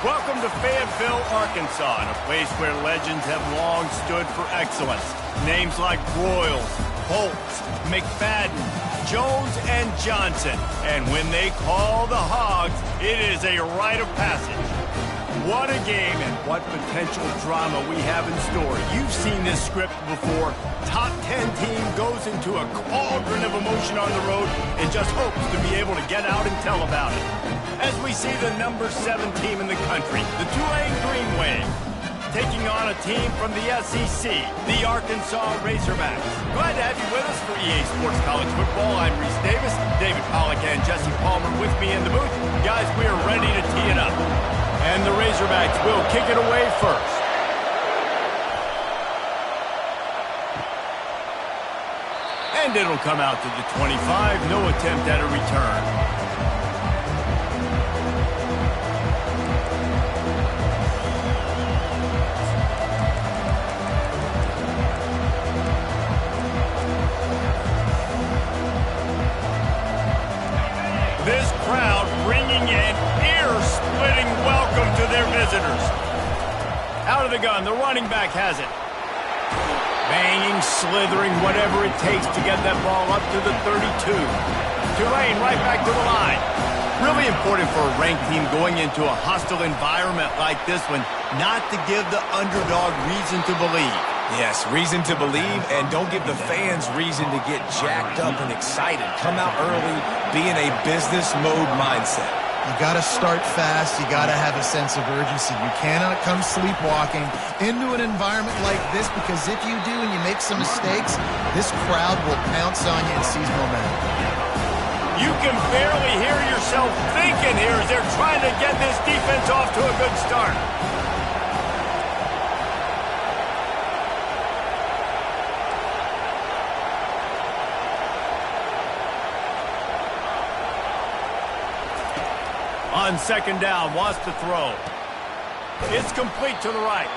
Welcome to Fayetteville, Arkansas, a place where legends have long stood for excellence. Names like Broyles, Holtz, McFadden, Jones, and Johnson. And when they call the Hogs, it is a rite of passage. What a game and what potential drama we have in store. You've seen this script before. Top 10 team goes into a cauldron of emotion on the road and just hopes to be able to get out and tell about it. As we see the number 7 team in the country, the Tulane Green Wave, taking on a team from the SEC, the Arkansas Razorbacks. Glad to have you with us for EA Sports College Football. I'm Reese Davis, David Pollack and Jesse Palmer with me in the booth. Guys, we are ready to tee it up. And the Razorbacks will kick it away first. And it'll come out to the 25. No attempt at a return. This crowd bringing an ear-splitting welcome to their visitors. Out of the gun, the running back has it. Banging, slithering, whatever it takes to get that ball up to the 32. Tulane right back to the line. Really important for a ranked team going into a hostile environment like this one, not to give the underdog reason to believe. Yes, reason to believe, and don't give the fans reason to get jacked up and excited. Come out early, be in a business mode mindset. You got to start fast. You got to have a sense of urgency. You cannot come sleepwalking into an environment like this, because if you do and you make some mistakes, this crowd will pounce on you and seize momentum. You can barely hear yourself thinking here as they're trying to get this defense off to a good start. On second down, wants to throw. It's complete to the right.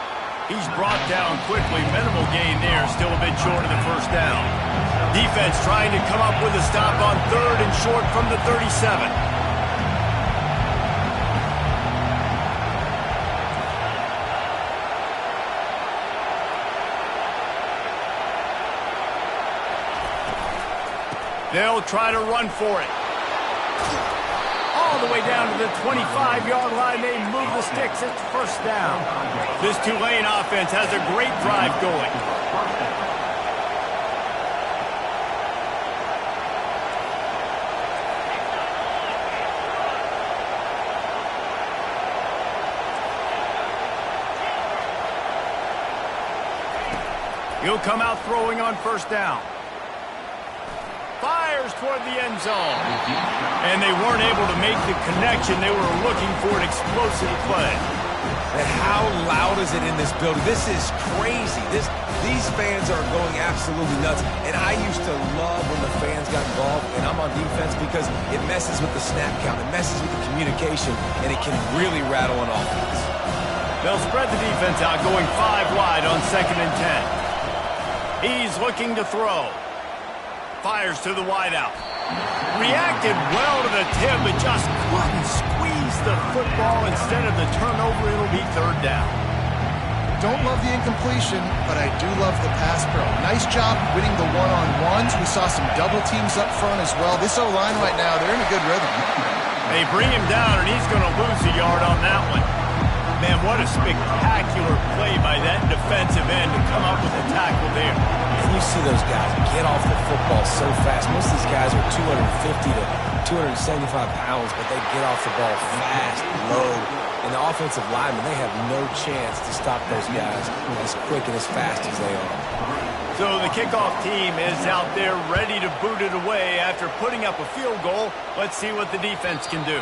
He's brought down quickly. Minimal gain there, still a bit short of the first down. Defense trying to come up with a stop on third and short from the 37. They'll try to run for it. All the way down to the 25-yard line. They move the sticks. It's first down. This Tulane offense has a great drive going. He'll come out throwing on first down. Fires toward the end zone. And they weren't able to make the connection. They were looking for an explosive play. And how loud is it in this building? This is crazy. These fans are going absolutely nuts. And I used to love when the fans got involved, and I'm on defense, because it messes with the snap count. It messes with the communication, and it can really rattle an offense. They'll spread the defense out, going 5 wide on second and 10. He's looking to throw. Fires to the wideout. Reacted well to the tip, but just couldn't squeeze the football. Instead of the turnover, it'll be third down. Don't love the incompletion, but I do love the pass pro. Nice job winning the one-on-ones. We saw some double teams up front as well. This O-line right now, they're in a good rhythm. They bring him down, and he's going to lose a yard on that one. Man, what a spectacular play by that defensive end to come up with a tackle there. And you see those guys get off the football so fast. Most of these guys are 250 to 275 pounds, but they get off the ball fast, low. And the offensive linemen, they have no chance to stop those guys as quick and as fast as they are. So the kickoff team is out there ready to boot it away after putting up a field goal. Let's see what the defense can do.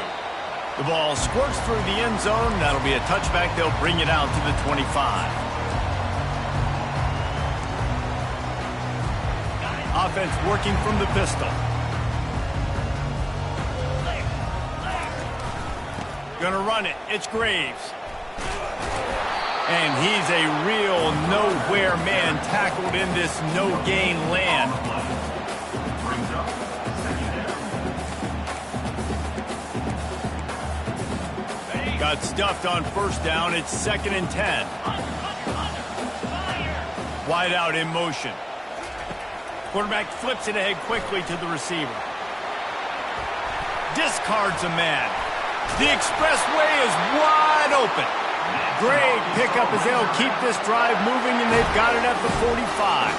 The ball squirts through the end zone. That'll be a touchback. They'll bring it out to the 25. Offense working from the pistol. Gonna run it. It's Graves. And he's a real nowhere man, tackled in this no-gain land. Got got stuffed on first down. It's 2nd and 10. Wide out in motion. Quarterback flips it ahead quickly to the receiver. Discards a man. The expressway is wide open. Great pickup as they'll keep this drive moving, and they've got it at the 45.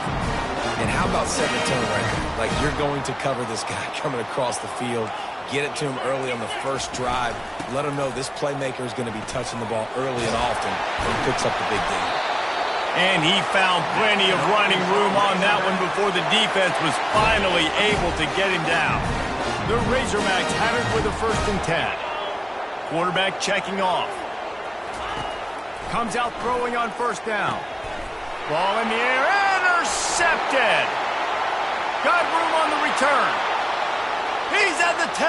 And how about setting the tone right there? Like, you're going to cover this guy coming across the field. Get it to him early on the first drive. Let him know this playmaker is going to be touching the ball early and often when he picks up the big game. And he found plenty of running room on that one before the defense was finally able to get him down. The Razorbacks had it with a 1st and 10. Quarterback checking off. Comes out throwing on first down. Ball in the air, intercepted. Got room on the return. He's at the 10,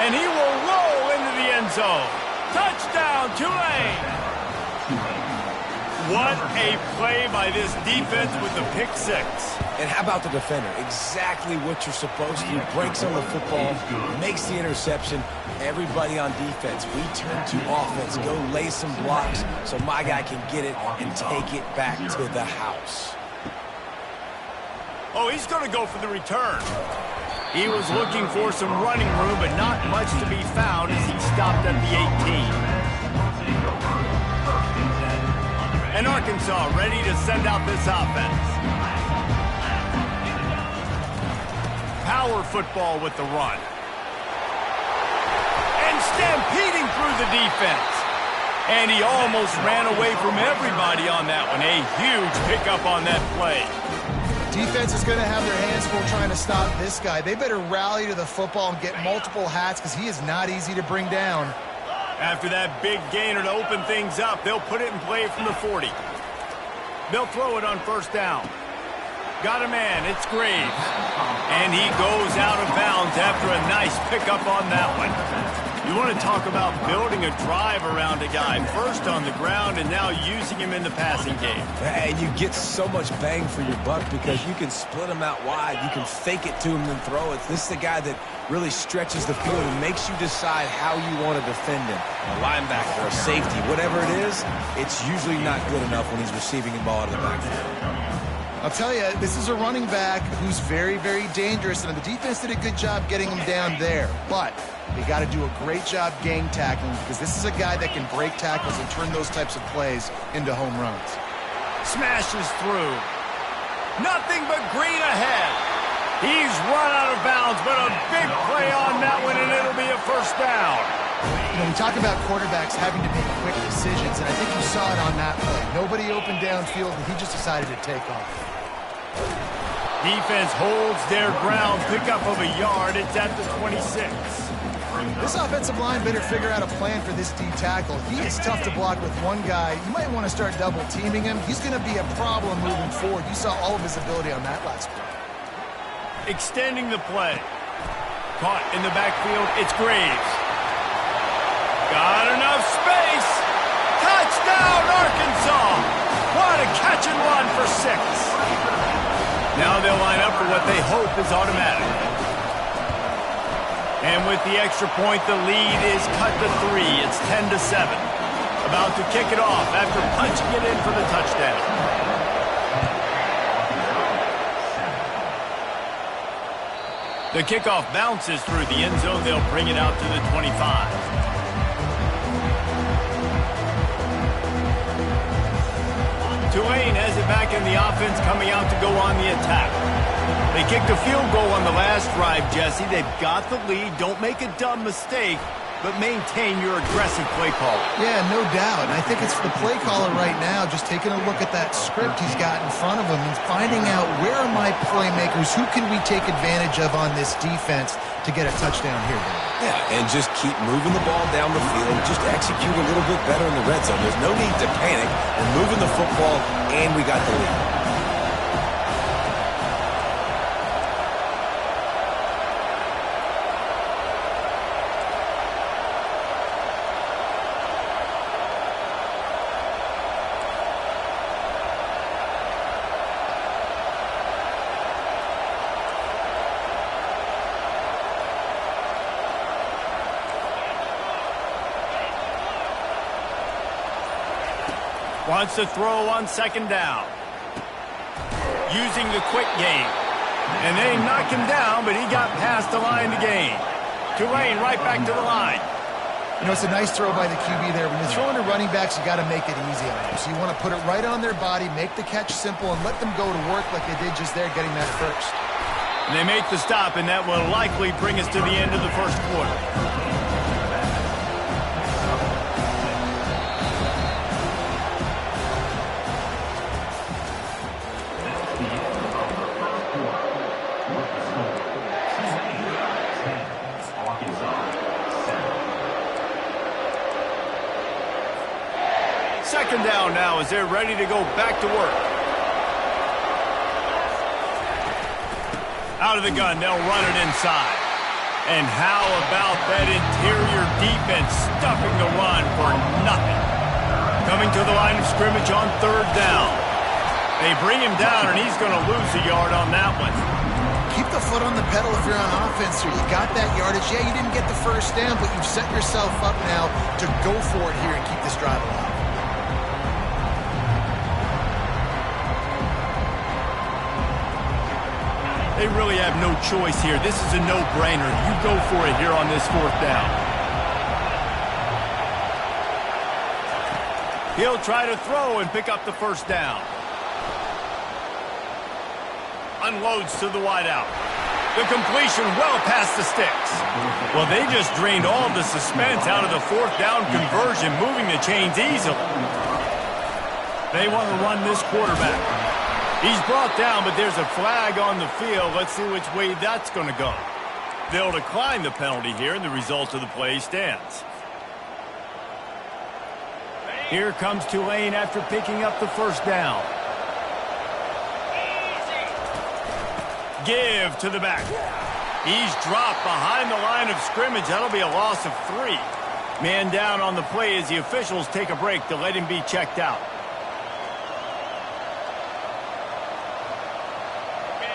and he will roll into the end zone. Touchdown, Tulane. What a play by this defense with the pick 6. And how about the defender? Exactly what you're supposed to do. Breaks on the football, makes the interception. Everybody on defense, we turn to offense. Go lay some blocks so my guy can get it and take it back to the house. Oh, he's going to go for the return. He was looking for some running room, but not much to be found as he stopped at the 18. And Arkansas ready to send out this offense. Power football with the run. And stampeding through the defense. And he almost ran away from everybody on that one. A huge pickup on that play. Defense is going to have their hands full trying to stop this guy. They better rally to the football and get multiple hats because he is not easy to bring down. After that big gainer to open things up, they'll put it in play from the 40. They'll throw it on first down. Got a man, it's Graves. And he goes out of bounds after a nice pickup on that one. You want to talk about building a drive around a guy. First on the ground and now using him in the passing game. And you get so much bang for your buck because you can split him out wide. You can fake it to him and throw it. This is the guy that really stretches the field and makes you decide how you want to defend him. A linebacker, a safety, whatever it is, it's usually not good enough when he's receiving the ball out of the backfield. I'll tell you, this is a running back who's very, very dangerous, and the defense did a good job getting him down there. But they got to do a great job gang tackling because this is a guy that can break tackles and turn those types of plays into home runs. Smashes through. Nothing but green ahead. He's run out of bounds, but a big play on that one, and it'll be a first down. You know, we talk about quarterbacks having to make quick decisions, and I think you saw it on that play. Nobody opened downfield, and he just decided to take off. Defense holds their ground. Pickup of a yard. It's at the 26. This offensive line better figure out a plan for this D tackle. He is tough to block with one guy. You might want to start double teaming him. He's going to be a problem moving forward. You saw all of his ability on that last play. Extending the play. Caught in the backfield. It's Graves. Got enough space. Touchdown, Arkansas. What a catch and run for 6. Now they'll line up for what they hope is automatic. And with the extra point, the lead is cut to 3. It's 10-7. About to kick it off after punching it in for the touchdown. The kickoff bounces through the end zone. They'll bring it out to the 25. Tulane has it back in the offense, coming out to go on the attack. They kicked a field goal on the last drive, Jesse. They've got the lead. Don't make a dumb mistake, but maintain your aggressive play call. Yeah, no doubt. And I think it's the play caller right now just taking a look at that script he's got in front of him and finding out where are my playmakers, who can we take advantage of on this defense to get a touchdown here. Yeah, and just keep moving the ball down the field. Just execute a little bit better in the red zone. There's no need to panic. We're moving the football, and we got the lead. Wants to throw on second down. Using the quick game. And they knocked him down, but he got past the line to gain. Tulane right back to the line. You know, it's a nice throw by the QB there. When you're throwing to running backs, you got to make it easy on them. So you want to put it right on their body, make the catch simple, and let them go to work like they did just there, getting that first. And they make the stop, and that will likely bring us to the end of the first quarter. Second down now as they're ready to go back to work. Out of the gun, they'll run it inside. And how about that interior defense stuffing the run for nothing? Coming to the line of scrimmage on third down. They bring him down, and he's going to lose a yard on that one. Keep the foot on the pedal if you're on offense here. You got that yardage. Yeah, you didn't get the first down, but you've set yourself up now to go for it here and keep this drive alive. They really have no choice here. This is a no-brainer. You go for it here on this fourth down. He'll try to throw and pick up the first down. Unloads to the wideout. The completion well past the sticks. Well, they just drained all the suspense out of the fourth down conversion, moving the chains easily. They want to run this quarterback. He's brought down, but there's a flag on the field. Let's see which way that's going to go. They'll decline the penalty here, and the result of the play stands. Here comes Tulane after picking up the first down. Give to the back. He's dropped behind the line of scrimmage. That'll be a loss of 3. Man down on the play as the officials take a break to let him be checked out.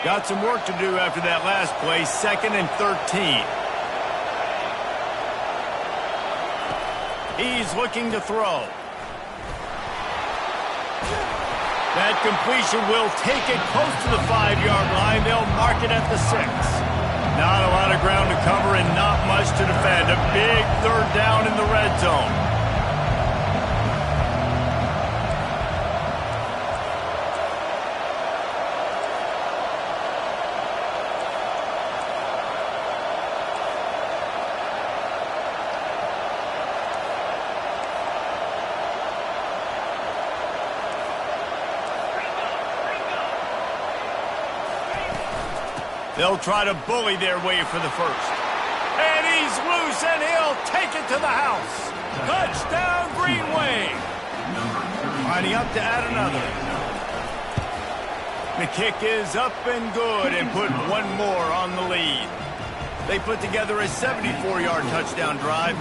Got some work to do after that last play, 2nd and 13. He's looking to throw. That completion will take it close to the 5-yard line. They'll mark it at the 6. Not a lot of ground to cover and not much to defend. A big third down in the red zone. They'll try to bully their way for the first. And he's loose, and he'll take it to the house. Touchdown, Green Wave. Lining up to add another. The kick is up and good and put one more on the lead. They put together a 74-yard touchdown drive,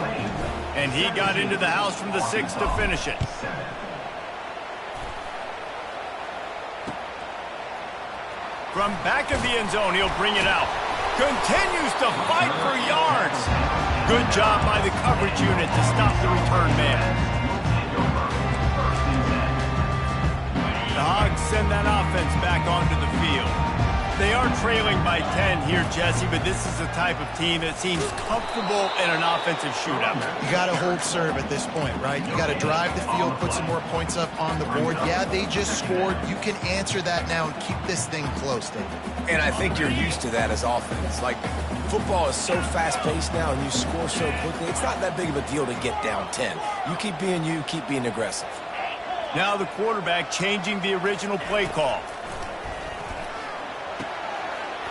and he got into the house from the 6 to finish it. From back of the end zone, he'll bring it out. Continues to fight for yards. Good job by the coverage unit to stop the return man. The Hogs send that offense back onto the field. They are trailing by 10 here, Jesse, but this is the type of team that seems comfortable in an offensive shootout. You got to hold serve at this point, right? You got to drive the field, put some more points up on the board. Yeah, they just scored. You can answer that now and keep this thing close, David. And I think you're used to that as offense. Like, football is so fast-paced now, and you score so quickly, it's not that big of a deal to get down 10. You keep being aggressive. Now the quarterback changing the original play call.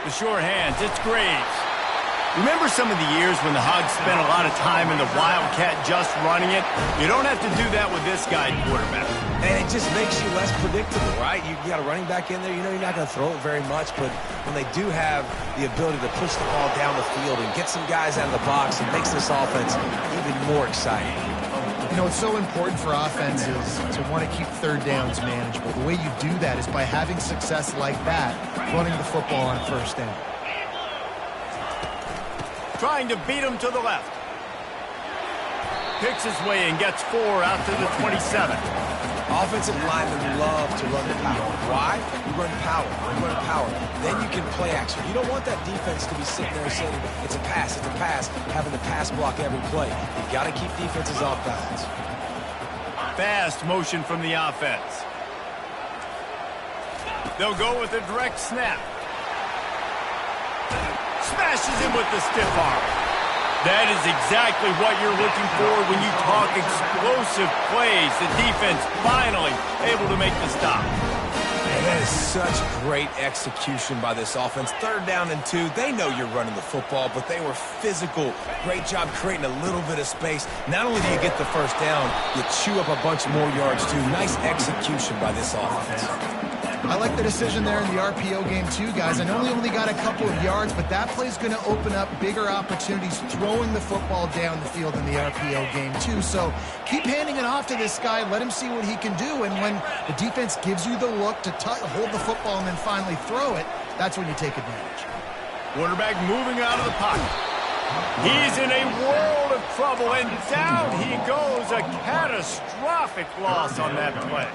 The short hands, it's Graves. Remember some of the years when the Hogs spent a lot of time in the Wildcat just running it? You don't have to do that with this guy quarterback. And it just makes you less predictable, right? You got a running back in there. You know you're not going to throw it very much, but when they do have the ability to push the ball down the field and get some guys out of the box, it makes this offense even more exciting. You know, it's so important for offenses to want to keep third downs manageable. The way you do that is by having success like that, running the football on first down. Trying to beat him to the left. Picks his way and gets 4 out to the 27. Offensive linemen love to run the power. Why? You run power. You run power. Then you can play action. You don't want that defense to be sitting there saying, it's a pass, having to pass block every play. You've got to keep defenses off balance. Fast motion from the offense. They'll go with a direct snap. Smashes him with the stiff arm. That is exactly what you're looking for when you talk explosive plays. The defense finally able to make the stop. And that is such great execution by this offense. 3rd down and 2. They know you're running the football, but they were physical. Great job creating a little bit of space. Not only do you get the 1st down, you chew up a bunch more yards too. Nice execution by this offense. I like the decision there in the RPO game too, guys. I know they only got a couple of yards, but that play's going to open up bigger opportunities throwing the football down the field in the RPO game too. So keep handing it off to this guy. Let him see what he can do. And when the defense gives you the look to hold the football and then finally throw it, that's when you take advantage. Quarterback moving out of the pocket. He's in a world of trouble, and down he goes. A catastrophic loss on that play.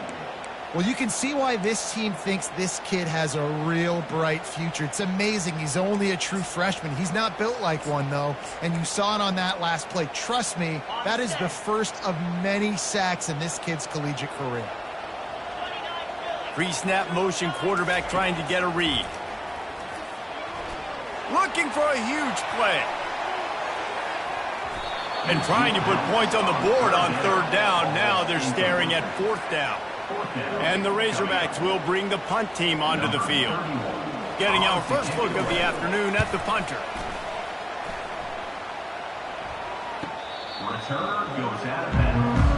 Well, you can see why this team thinks this kid has a real bright future. It's amazing. He's only a true freshman. He's not built like one, though, and you saw it on that last play. Trust me, that is the first of many sacks in this kid's collegiate career. Pre-snap motion, quarterback trying to get a read. Looking for a huge play. And trying to put points on the board on 3rd down. Now they're staring at 4th down. And the Razorbacks will bring the punt team onto the field. Getting our first look of the afternoon at the punter. Return goes out of bounds.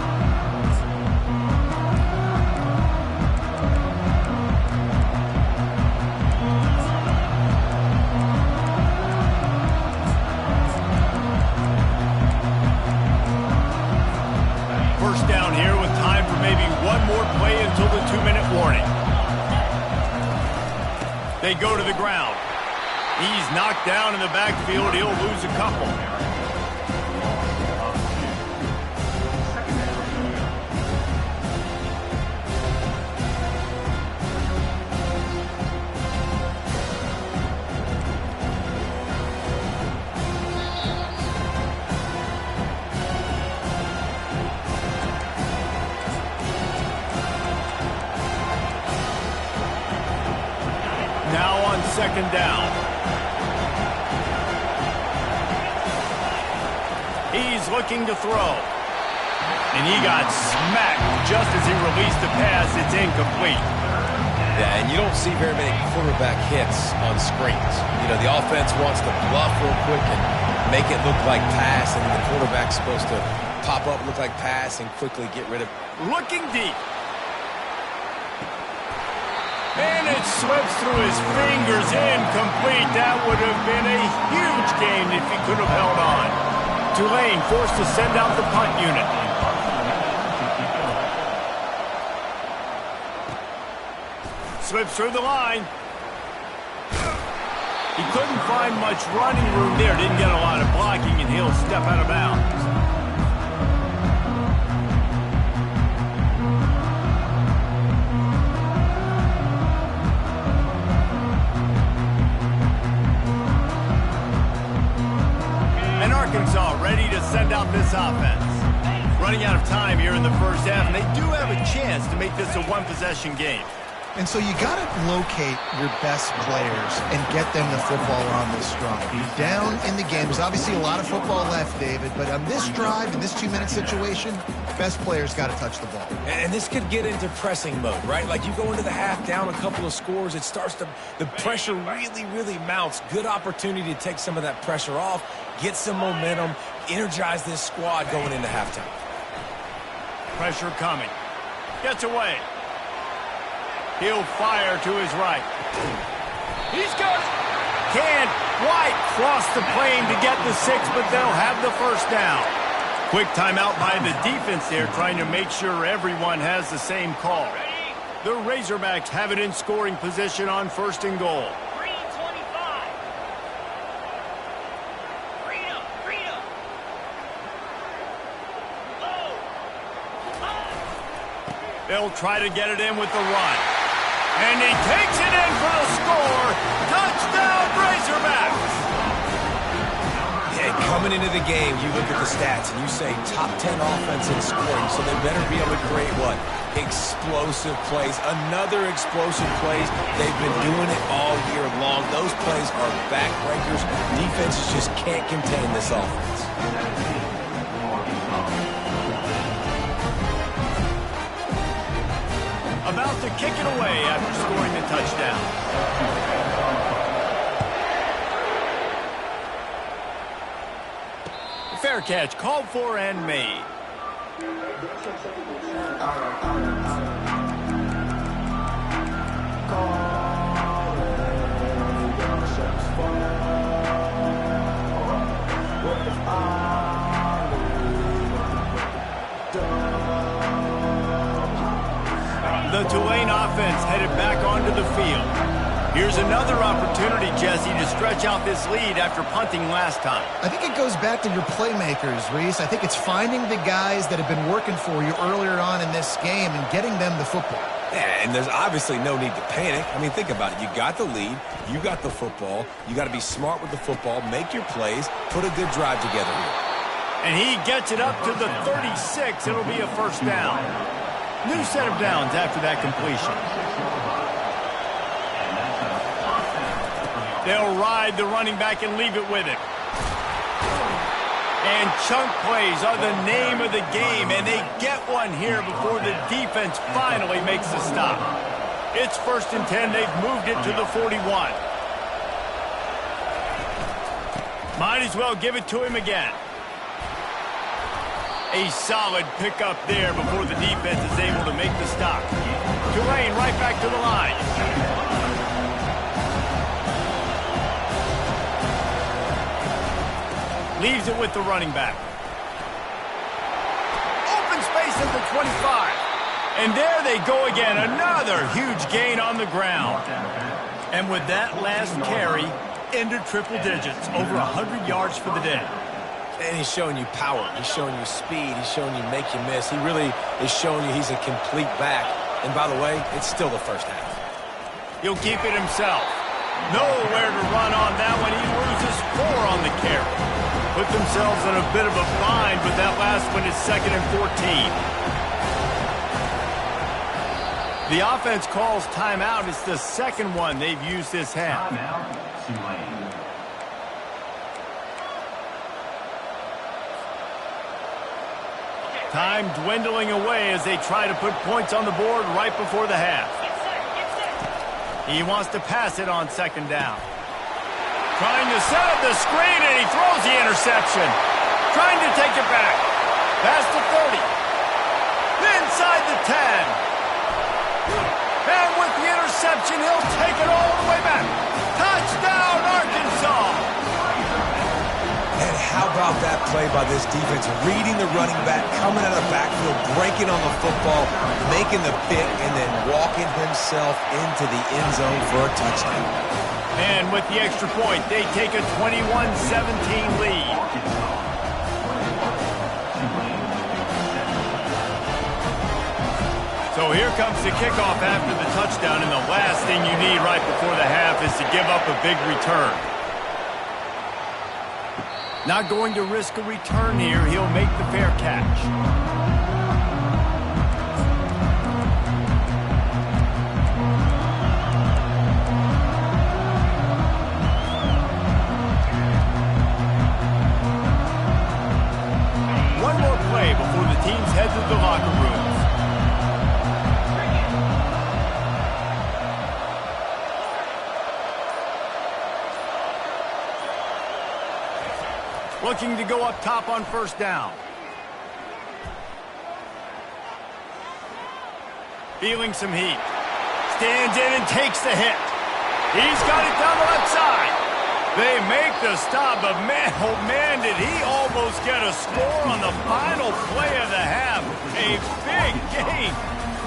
First down here with time for maybe one more play until the 2-minute warning. They go to the ground. He's knocked down in the backfield. He'll lose a couple. Now on 2nd down. He's looking to throw. And he got smacked just as he released the pass. It's incomplete. Yeah, and you don't see very many quarterback hits on screens. You know, the offense wants to bluff real quick and make it look like pass, and the quarterback's supposed to pop up, look like pass, and quickly get rid of it. Looking deep. And it slips through his fingers, incomplete. That would have been a huge game if he could have held on. Tulane forced to send out the punt unit. Slips through the line. He couldn't find much running room there. Didn't get a lot of blocking, and he'll step out of bounds. Arkansas ready to send out this offense. Running out of time here in the first half, and they do have a chance to make this a one-possession game. And so you got to locate your best players and get them the football on this drive. You're down in the game. There's obviously a lot of football left, David, but on this drive, in this 2-minute situation, best players got to touch the ball. And this could get into pressing mode, right? Like you go into the half down a couple of scores, it starts to, the pressure really mounts. Good opportunity to take some of that pressure off, get some momentum, energize this squad going into halftime. Pressure coming. Gets away. He'll fire to his right. He's got it. Can't quite cross the plane to get the 6, but they'll have the first down. Quick timeout by the defense there, trying to make sure everyone has the same call. The Razorbacks have it in scoring position on 1st and goal. They'll try to get it in with the run. And he takes it in for the score. Touchdown, Razorbacks! Yeah, coming into the game, you look at the stats and you say top 10 offense in scoring, so they better be able to create what? Explosive plays. Another explosive plays. They've been doing it all year long. Those plays are backbreakers. Defenses just can't contain this offense. About to kick it away after scoring the touchdown. Fair catch called for and made. The Tulane offense headed back onto the field. Here's another opportunity, Jesse, to stretch out this lead after punting last time. I think it goes back to your playmakers, Reese. I think it's finding the guys that have been working for you earlier on in this game and getting them the football. Yeah, and there's obviously no need to panic. I mean, think about it. You got the lead. You got the football. You got to be smart with the football, make your plays, put a good drive together here. And he gets it up to the 36. It'll be a first down. New set of downs after that completion. They'll ride the running back and leave it with him. And chunk plays are the name of the game, and they get one here before the defense finally makes the stop. It's 1st and 10. They've moved it to the 41. Might as well give it to him again. A solid pickup there before the defense is able to make the stop. Tulane right back to the line. Leaves it with the running back. Open space at the 25. And there they go again. Another huge gain on the ground. And with that last carry, into triple digits. Over 100 yards for the day. And he's showing you power. He's showing you speed. He's showing you make you miss. He really is showing you he's a complete back. And by the way, it's still the first half. He'll keep it himself. Nowhere to run on that one. He loses 4 on the carry. Put themselves in a bit of a bind, but that last one is 2nd and 14. The offense calls timeout. It's the second one they've used this half. Time dwindling away as they try to put points on the board right before the half. He wants to pass it on 2nd down. Trying to set up the screen, and he throws the interception. Trying to take it back. Past the 30. Inside the 10. And with the interception, he'll take it all the way back. Touchdown, Arkansas! And how about that play by this defense? Reading the running back, coming out of the backfield, breaking on the football, making the pick, and then walking himself into the end zone for a touchdown. And with the extra point, they take a 21-17 lead. So here comes the kickoff after the touchdown, and the last thing you need right before the half is to give up a big return. Not going to risk a return here. He'll make the fair catch. One more play before the teams head to the locker rooms. Looking to go up top on 1st down. Feeling some heat. Stands in and takes the hit. He's got it down the left side. They make the stop, but man, oh man, did he almost get a score on the final play of the half. A big game.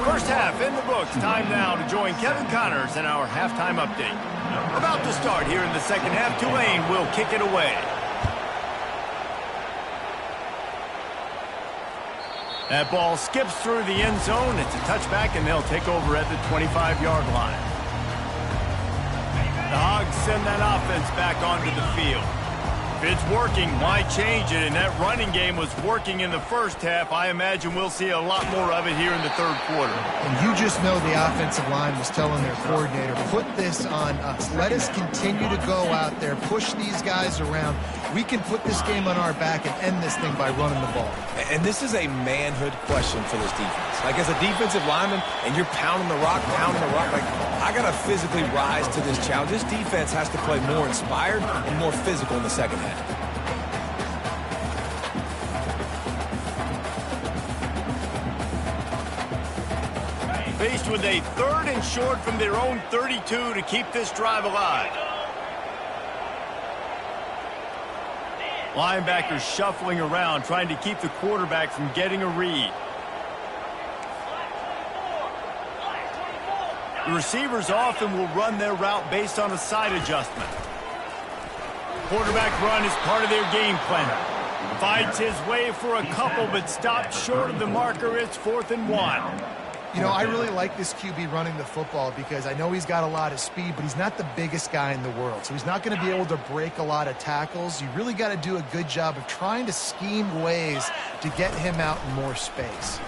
First half in the books. Time now to join Kevin Connors in our halftime update. About to start here in the second half. Tulane will kick it away. That ball skips through the end zone. It's a touchback, and they'll take over at the 25-yard line. The Hogs send that offense back onto the field. If it's working, why change it? And that running game was working in the first half. I imagine we'll see a lot more of it here in the third quarter. And you just know the offensive line was telling their coordinator, put this on us. Let us continue to go out there, push these guys around. We can put this game on our back and end this thing by running the ball. And this is a manhood question for this defense. Like, as a defensive lineman, and you're pounding the rock, like, I got to physically rise to this challenge. This defense has to play more inspired and more physical in the second half. Faced with a 3rd and short from their own 32 to keep this drive alive. Linebackers shuffling around, trying to keep the quarterback from getting a read. The receivers often will run their route based on a side adjustment. Quarterback run is part of their game plan. Fights his way for a couple, but stopped short of the marker. It's 4th and 1. You know, I really like this QB running the football because I know he's got a lot of speed, but he's not the biggest guy in the world. So he's not going to be able to break a lot of tackles. You really got to do a good job of trying to scheme ways to get him out in more space.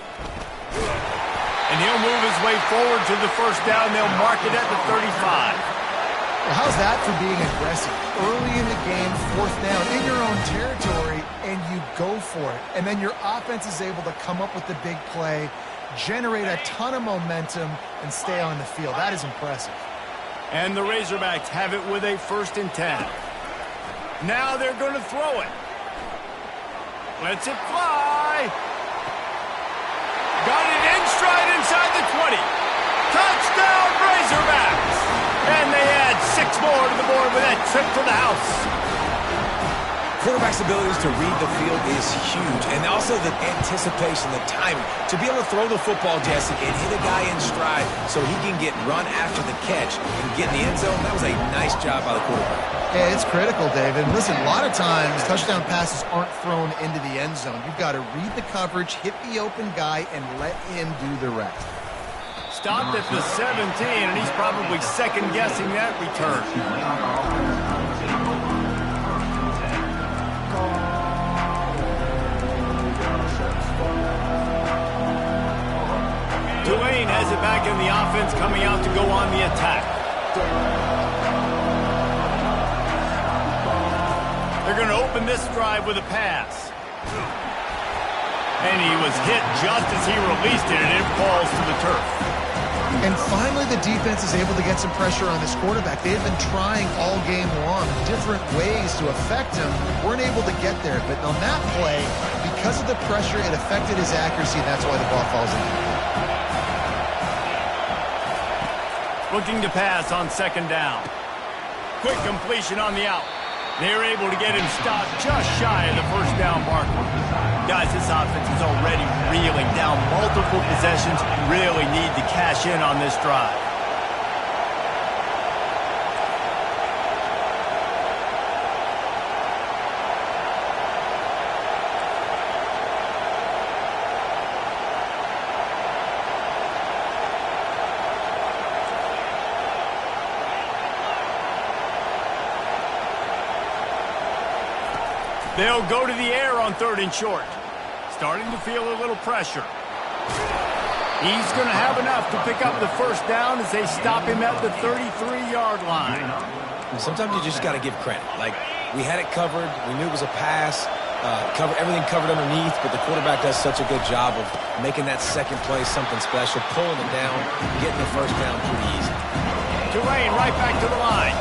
And he'll move his way forward to the first down. They'll mark it at the 35. Well, how's that for being aggressive? Early in the game, 4th down, in your own territory, and you go for it. And then your offense is able to come up with the big play, generate a ton of momentum, and stay on the field. That is impressive. And the Razorbacks have it with a 1st and 10. Now they're going to throw it. Lets it fly. Got it in stride inside the 20. Touchdown, Razorbacks! And they add 6 more to the board with that trip to the house. Quarterback's abilities to read the field is huge, and also the anticipation, the timing. To be able to throw the football, Jesse, and hit a guy in stride so he can get run after the catch and get in the end zone, that was a nice job by the quarterback. Yeah, it's critical, David. Listen, a lot of times touchdown passes aren't thrown into the end zone. You've got to read the coverage, hit the open guy, and let him do the rest. Stopped at the 17, and he's probably second-guessing that return. Tulane has it back in the offense, coming out to go on the attack. They're going to open this drive with a pass. And he was hit just as he released it, and it falls to the turf. And finally, the defense is able to get some pressure on this quarterback. They have been trying all game long different ways to affect him. Weren't able to get there. But on that play, because of the pressure, it affected his accuracy, and that's why the ball falls in. Looking to pass on 2nd down. Quick completion on the out. They're able to get him stopped just shy of the 1st down marker. Guys, this offense is already reeling down multiple possessions. Really need to cash in on this drive. They'll go to the air on 3rd and short. Starting to feel a little pressure. He's going to have enough to pick up the 1st down as they stop him at the 33-yard line. Sometimes you just got to give credit. Like, we had it covered. We knew it was a pass. Everything covered underneath, but the quarterback does such a good job of making that second play something special, pulling it down, getting the 1st down pretty easy. Tulane right back to the line.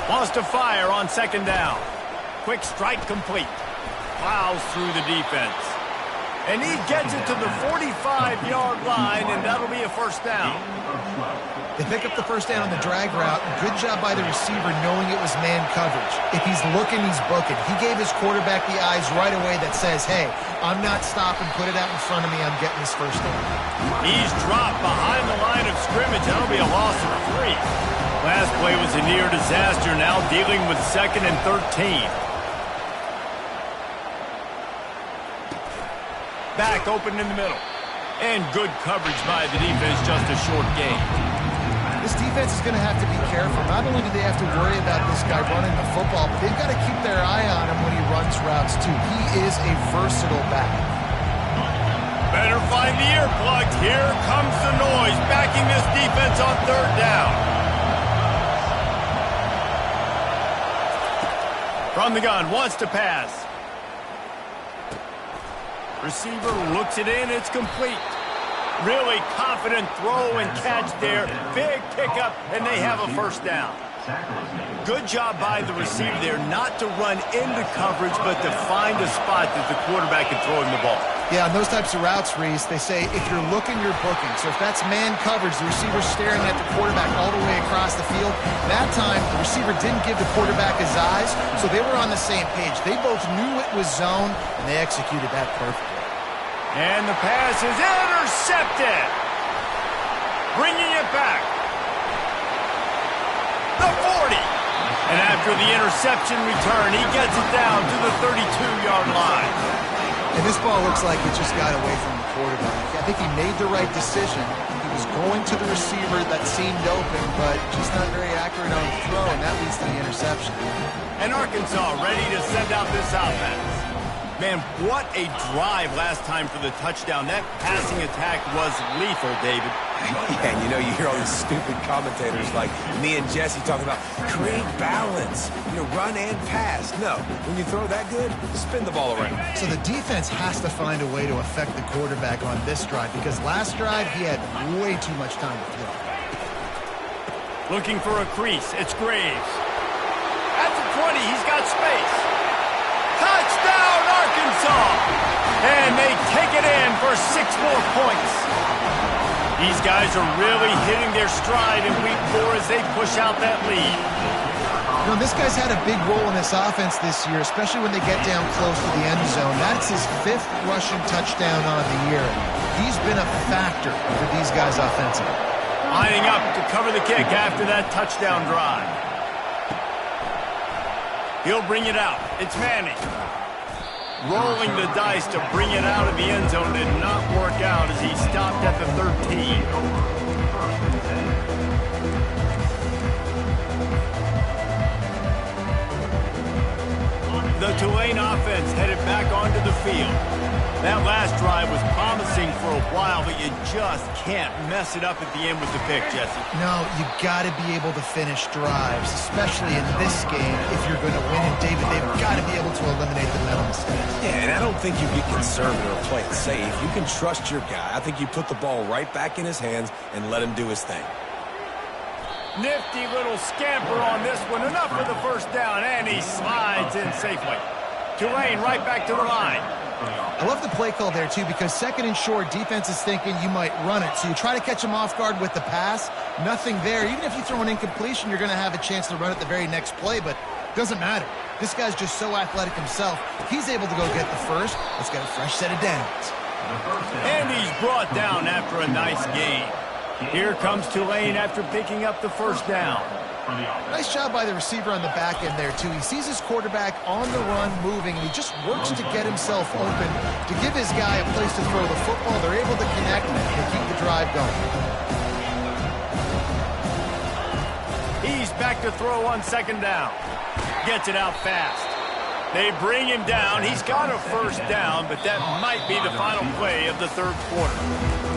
Wants to fire on 2nd down. Quick strike complete. Plows through the defense. And he gets it to the 45-yard line, and that'll be a first down. They pick up the first down on the drag route. Good job by the receiver knowing it was man coverage. If he's looking, he's booking. He gave his quarterback the eyes right away that says, hey, I'm not stopping. Put it out in front of me. I'm getting this first down. He's dropped behind the line of scrimmage. That'll be a loss of 3. Last play was a near disaster. Now dealing with 2nd and 13. Back open in the middle. And good coverage by the defense, just a short gain. This defense is going to have to be careful. Not only do they have to worry about this guy running the football, but they've got to keep their eye on him when he runs routes, too. He is a versatile back. Better find the earplugs. Here comes the noise, backing this defense on 3rd down. From the gun, wants to pass. Receiver looks it in, it's complete. Really confident throw and catch there. Big pickup, and they have a first down. Good job by the receiver there not to run into coverage, but to find a spot that the quarterback can throw him the ball. Yeah, on those types of routes, Reese, they say if you're looking, you're booking. So if that's man coverage, the receiver's staring at the quarterback all the way across the field. That time, the receiver didn't give the quarterback his eyes, so they were on the same page. They both knew it was zone, and they executed that perfectly. And the pass is intercepted. Bringing it back. The 40. And after the interception return, he gets it down to the 32-yard line. And this ball looks like it just got away from the quarterback. I think he made the right decision. He was going to the receiver that seemed open, but just not very accurate on the throw, and that leads to the interception. And Arkansas ready to send out this offense. Man, what a drive last time for the touchdown. That passing attack was lethal, David. Yeah, and you hear all these stupid commentators like me and Jesse talking about create balance, run and pass. No, when you throw that good, spin the ball around. So the defense has to find a way to affect the quarterback on this drive because last drive he had way too much time to throw. Looking for a crease. It's Graves. At the 20, he's got space. Touchdown, Arkansas! And they take it in for 6 more points. These guys are really hitting their stride in week 4 as they push out that lead. This guy's had a big role in this offense this year, especially when they get down close to the end zone. That's his 5th rushing touchdown on the year. He's been a factor for these guys offensively. Lining up to cover the kick after that touchdown drive. He'll bring it out. It's Manning. Rolling the dice to bring it out of the end zone did not work out as he stopped at the 13. The Tulane offense headed back onto the field. That last drive was promising for a while, but you just can't mess it up at the end with the pick, Jesse. No, you got to be able to finish drives, especially in this game. If you're going to win, and David, they've got to be able to eliminate the mental mistakes. Yeah, and I don't think you get conservative or play it safe. You can trust your guy. I think you put the ball right back in his hands and let him do his thing. Nifty little scamper on this one. Enough for the first down, and he slides in safely. Tulane right back to the line. I love the play call there, too, because 2nd and short, defense is thinking you might run it. So you try to catch them off guard with the pass. Nothing there. Even if you throw an incompletion, you're going to have a chance to run it the very next play, but it doesn't matter. This guy's just so athletic himself. He's able to go get the first. Let's get a fresh set of downs. And he's brought down after a nice gain. Here comes Tulane after picking up the first down. Nice job by the receiver on the back end there, too. He sees his quarterback on the run moving, and he just works to get himself open to give his guy a place to throw the football. They're able to connect and keep the drive going. He's back to throw on 2nd down. Gets it out fast. They bring him down. He's got a first down, but that might be the final play of the 3rd quarter.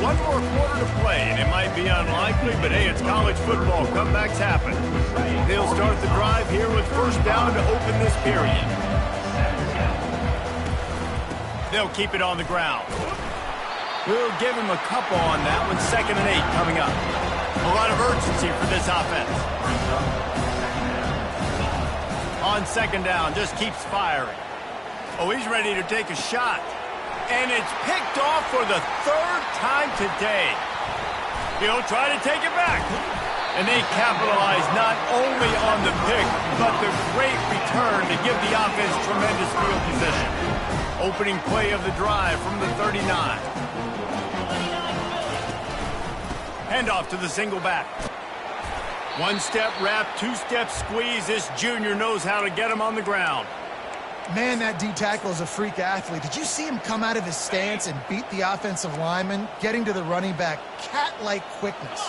1 more quarter to play, and it might be unlikely, but hey, it's college football. Comebacks happen. They'll start the drive here with first down to open this period. They'll keep it on the ground. We'll give him a couple on that one. 2nd and 8 coming up. A lot of urgency for this offense. On 2nd down, just keeps firing. Oh, he's ready to take a shot. And it's picked off for the third time today. He'll try to take it back. And they capitalize not only on the pick, but the great return to give the offense tremendous field position. Opening play of the drive from the 39. Handoff to the single back. One-step wrap, two-step squeeze. This junior knows how to get him on the ground. Man, that D-tackle is a freak athlete. Did you see him come out of his stance and beat the offensive lineman, getting to the running back? Cat-like quickness.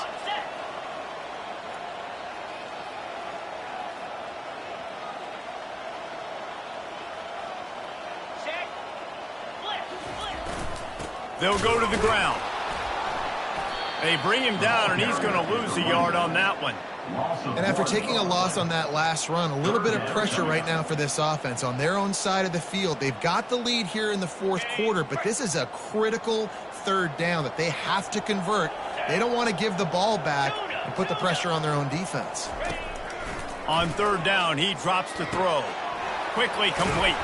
They'll go to the ground. They bring him down, and he's going to lose a yard on that one. And after taking a loss on that last run, a little bit of pressure right now for this offense on their own side of the field. They've got the lead here in the fourth quarter, but this is a critical third down that they have to convert. They don't want to give the ball back and put the pressure on their own defense. On third down, he drops to throw. Quickly complete.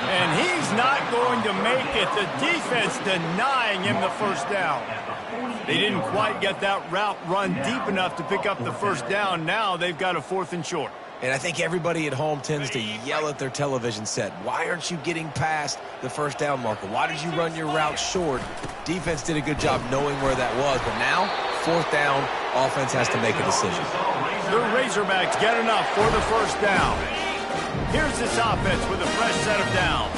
And he's not going to make it. The defense denying him the first down. They didn't quite get that route run deep enough to pick up the first down. Now they've got a 4th and short. And I think everybody at home tends to yell at their television set. Why aren't you getting past the first down marker? Why did you run your route short? Defense did a good job knowing where that was. But now, 4th down, offense has to make a decision. The Razorbacks get enough for the first down. Here's this offense with a fresh set of downs.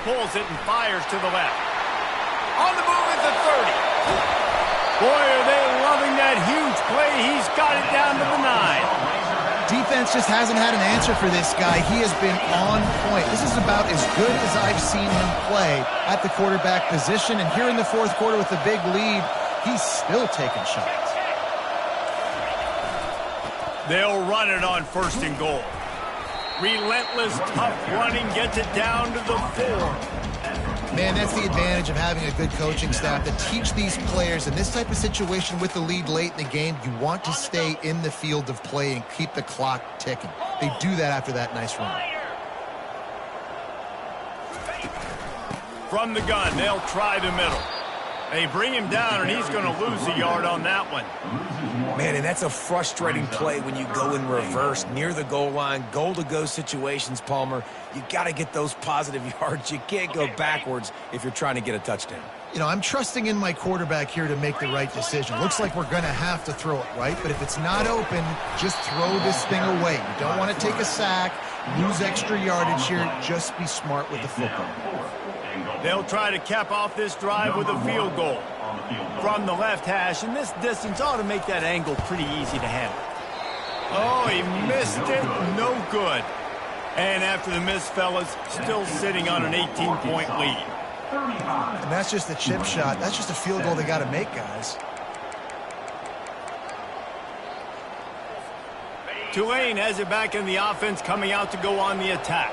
Pulls it and fires to the left. On the move at the 30. Boy, are they loving that huge play. He's got it down to the 9. Defense just hasn't had an answer for this guy. He has been on point. This is about as good as I've seen him play at the quarterback position. And here in the fourth quarter with a big lead, he's still taking shots. They'll run it on 1st and goal. Relentless, tough running gets it down to the 4. Man, that's the advantage of having a good coaching staff to teach these players in this type of situation with the lead late in the game. You want to stay in the field of play and keep the clock ticking. They do that after that nice run. From the gun, they'll try the middle. They bring him down, and he's going to lose a yard on that one. Man, and that's a frustrating play when you go in reverse near the goal line, goal-to-go situations, Palmer. You got to get those positive yards. You can't go backwards if you're trying to get a touchdown. You know, I'm trusting in my quarterback here to make the right decision. Looks like we're going to have to throw it, right? But if it's not open, just throw this thing away. You don't want to take a sack, lose extra yardage here. Just be smart with the football. They'll try to cap off this drive with a field goal from the left hash, and this distance ought to make that angle pretty easy to handle. Oh, he missed it. No good. And after the miss, fellas, still sitting on an 18-point lead. And that's just a chip shot. That's just a field goal they got to make, guys. Tulane has it back in the offense, coming out to go on the attack.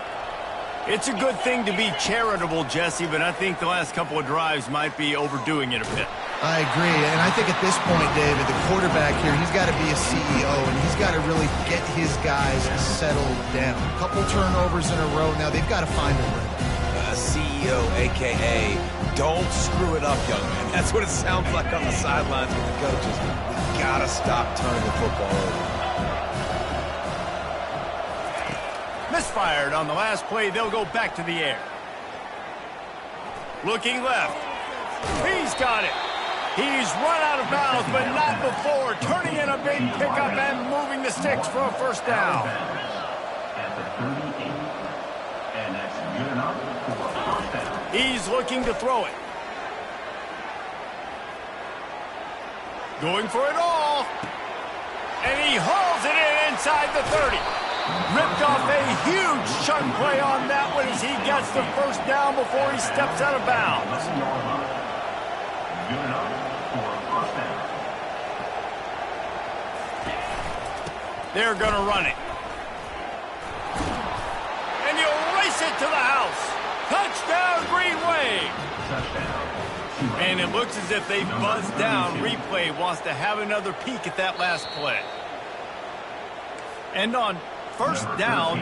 It's a good thing to be charitable, Jesse, but I think the last couple of drives might be overdoing it a bit. I agree, and I think at this point, David, the quarterback here, he's got to be a CEO, and he's got to really get his guys settled down. A couple turnovers in a row. Now they've got to find a rhythm. CEO, a.k.a. don't screw it up, young man. That's what it sounds like on the sidelines with the coaches. We got to stop turning the football over. Misfired on the last play. They'll go back to the air. Looking left. He's got it. He's run out of bounds, but not before. Turning in a big pickup and moving the sticks for a first down. He's looking to throw it. Going for it all. And he hauls it in inside the 30. Ripped off a huge chunk play on that one as he gets the first down before he steps out of bounds. They're going to run it. And he'll race it to the house. Touchdown, Green Wave. And it looks as if they buzzed down. Replay wants to have another peek at that last play. And on first down,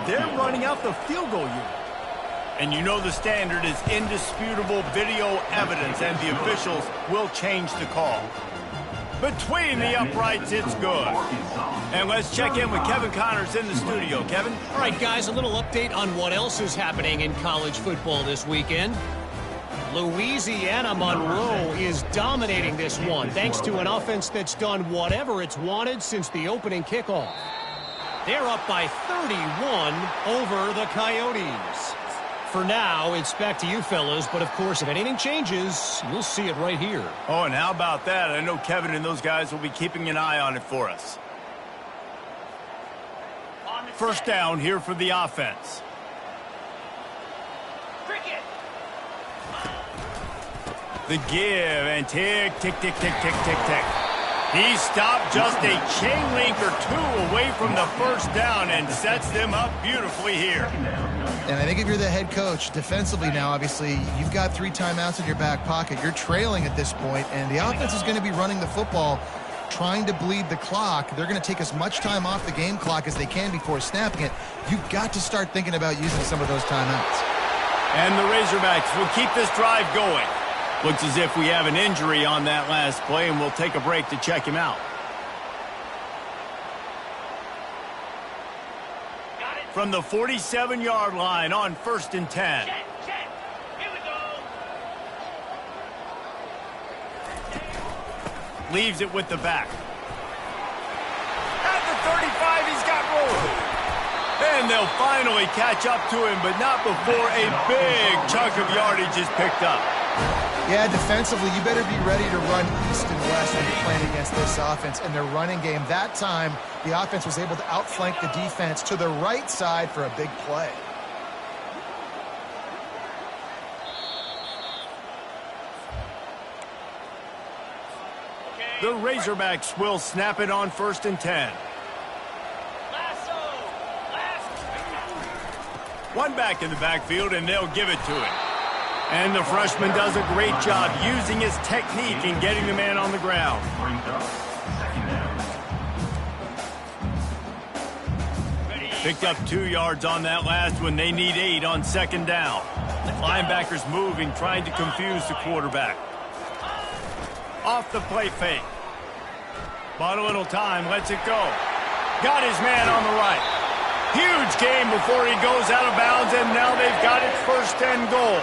They're running out the field goal unit. And you know the standard is indisputable video evidence, and the officials will change the call. Between the uprights, it's good. And let's check in with Kevin Connors in the studio. Kevin? All right, guys, a little update on what else is happening in college football this weekend. Louisiana Monroe is dominating this one, thanks to an offense that's done whatever it's wanted since the opening kickoff. They're up by 31 over the Coyotes. For now, it's back to you fellas, but of course, if anything changes, you'll see it right here. Oh, and how about that? I know Kevin and those guys will be keeping an eye on it for us. First down here for the offense. The give, and tick, tick, tick, tick, tick, tick, tick. He stopped just a chain link or two away from the first down and sets them up beautifully here. And I think if you're the head coach, defensively now, obviously, you've got 3 timeouts in your back pocket. You're trailing at this point, and the offense is going to be running the football, trying to bleed the clock. They're going to take as much time off the game clock as they can before snapping it. You've got to start thinking about using some of those timeouts. And the Razorbacks will keep this drive going. Looks as if we have an injury on that last play, and we'll take a break to check him out. From the 47-yard line on 1st and 10. Check. Here we go. Leaves it with the back. At the 35, he's got room. And they'll finally catch up to him, but not before a big chunk of yardage is picked up. Yeah, defensively, you better be ready to run east and west when you're playing against this offense and their running game. That time, the offense was able to outflank the defense to the right side for a big play. The Razorbacks will snap it on 1st and 10. One back in the backfield, and they'll give it to him. And the freshman does a great job using his technique and getting the man on the ground. Picked up 2 yards on that last one. They need 8 on 2nd down. Linebackers moving, trying to confuse the quarterback. Off the play fake. Bought a little time, lets it go. Got his man on the right. Huge game before he goes out of bounds, and now they've got it 1st and goal.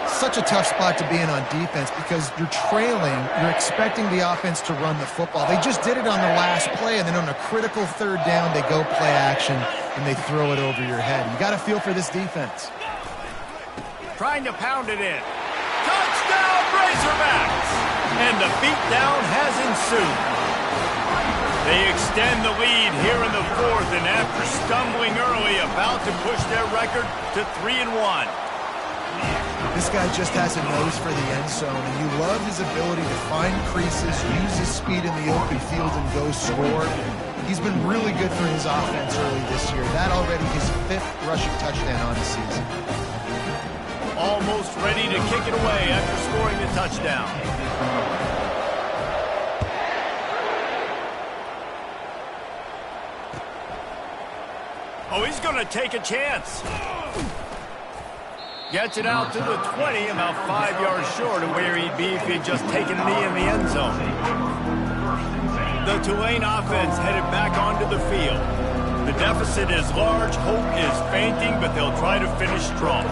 Such a tough spot to be in on defense because you're trailing, you're expecting the offense to run the football. They just did it on the last play, and then on a critical 3rd down, they go play action, and they throw it over your head. You got to feel for this defense. Trying to pound it in. Touchdown, Razorbacks! And the beatdown has ensued. They extend the lead here in the 4th, and after stumbling early, about to push their record to 3-1. This guy just has a nose for the end zone, and you love his ability to find creases, use his speed in the open field, and go score. He's been really good for his offense early this year. That already his 5th rushing touchdown on the season. Almost ready to kick it away after scoring the touchdown. Oh, he's going to take a chance. Gets it out to the 20, about 5 yards short of where he'd be if he'd just taken a knee in the end zone. The Tulane offense headed back onto the field. The deficit is large, hope is fainting, but they'll try to finish strong.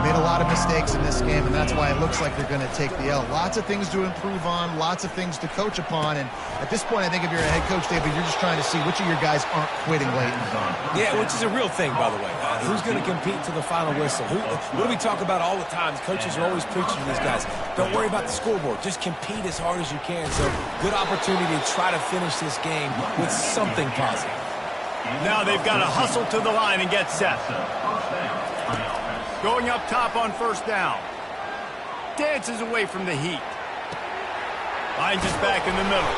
Made a lot of mistakes in this game, and that's why it looks like they're going to take the L. Lots of things to improve on, lots of things to coach upon, and at this point, I think if you're a head coach, David, you're just trying to see which of your guys aren't quitting late in the game. Yeah, which is a real thing, by the way. Who's going to compete to the final whistle? What do we talk about all the time? Coaches are always preaching to these guys. Don't worry about the scoreboard. Just compete as hard as you can. So, good opportunity to try to finish this game with something positive. Now they've got to hustle to the line and get set. Going up top on 1st down. Dances away from the heat. Finds his back in the middle.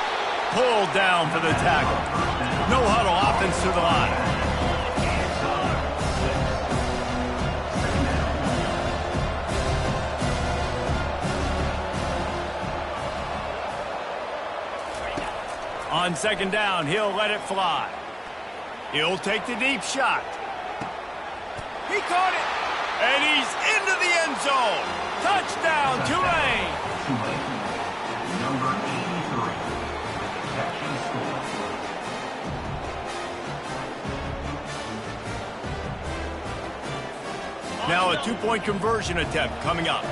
Pulled down for the tackle. No huddle, offense to the line. On 2nd down, he'll let it fly. He'll take the deep shot. He caught it. And he's into the end zone. Touchdown, Tulane. Number 83. Catch and score. Now a two-point conversion attempt coming up.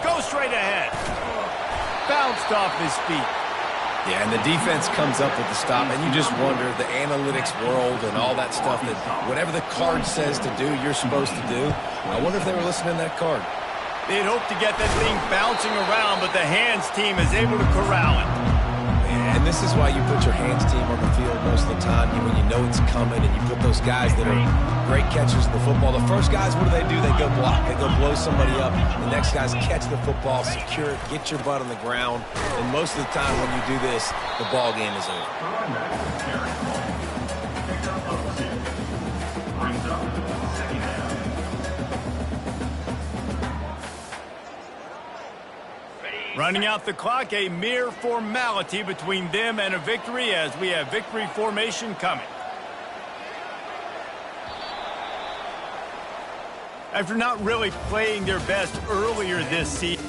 Go straight ahead. Bounced off his feet. Yeah, and the defense comes up with the stop, and you just wonder, the analytics world and all that stuff, that whatever the card says to do, you're supposed to do. I wonder if they were listening to that card. They'd hope to get that thing bouncing around, but the hands team is able to corral it. And this is why you put your hands team on the field most of the time, when you know it's coming, and you put those guys that are great catchers of the football. The first guys, what do? They go block. They go blow somebody up. The next guys catch the football, secure it, get your butt on the ground. And most of the time when you do this, the ball game is over. Brings up second half. Running out the clock, a mere formality between them and a victory as we have victory formation coming. After not really playing their best earlier this season,